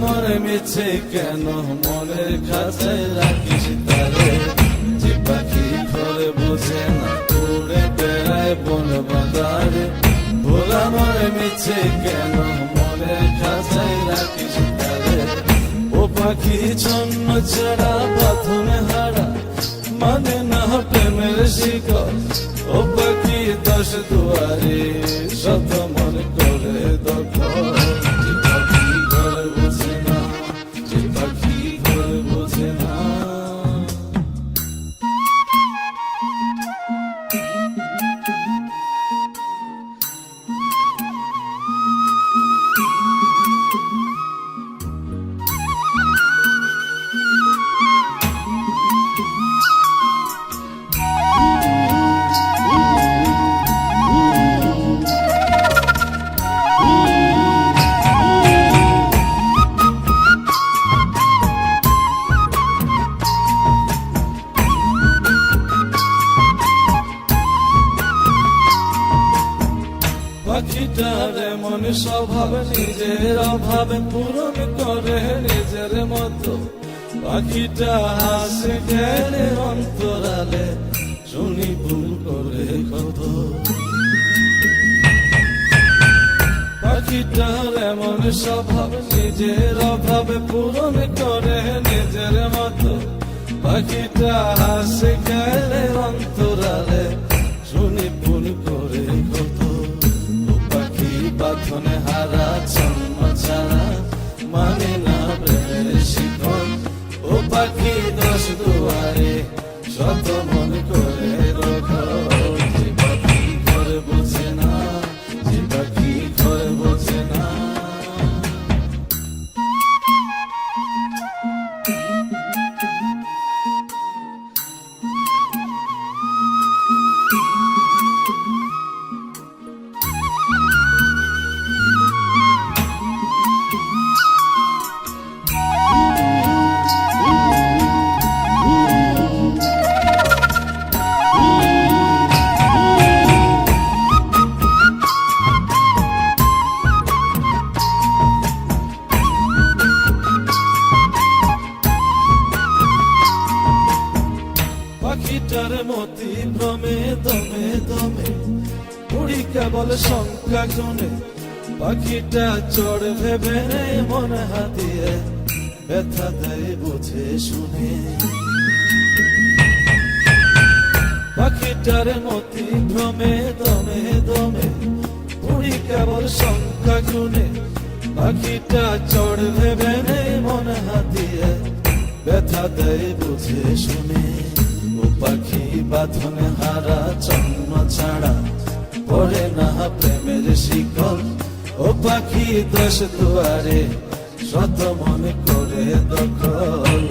মনে মিছে কেন মনের খাঁচায় রাখিস তারে, যে পাখি ঘরে বোঝে না উড়ে বেড়ায় বন বাজারে। ভোলা মনে মিছে কেন মনের খাঁচায় রাখিস তারে, ও পাখি ছন্ন ছাড়া বাঁধনে হারা মানে না প্রেমের শিকল। ও পাখি দশ দুয়ারে শত মন করে দখল, যে পাখি ঘরে বোঝে না, যে পাখি ঘরে বোঝে না। পাখিটার এমন স্বভাব নিজের অভাবে পূরণ করে নিজের মতো। পাখিটা হাসে গেলে অন্তরালে শুনি ভুল করে কত। পাখিটার এমন স্বভাব নিজের অভাবে পূরণ করে নিজের মতো। পাখিটা হাসে গেলে অন্তরালে শুনি ভুল করে কত। বাঁধনে হারা জন্ম ছাড়া মানে না প্রেমের শিকল। ও পাখি দশ দুয়ারে শত মন করে দখল, যে পাখি ঘরে বোঝে না, যে পাখি ঘরে বোঝে না। পাখিটার মতি ভ্রমে দমে দমে উড়ি কেবল শঙ্কা গুনে। পাখিটা চড় ভেবে মন হাতিয়ে ব্যথা দেয় বুঝে শুনে। পাখিটার মতি ভ্রমে দমে দমে উড়ি কেবল শঙ্কা গুনে। পাখিটা চড় ভেবে মন হাতিয়ে ব্যথা দেয় বুঝে শুনে। ও পাখি বাঁধনে হারা জন্ম ছাড়া পড়ে না প্রেমের শিকল। ও পাখি দশ দুয়ারে শত মন করে দখল।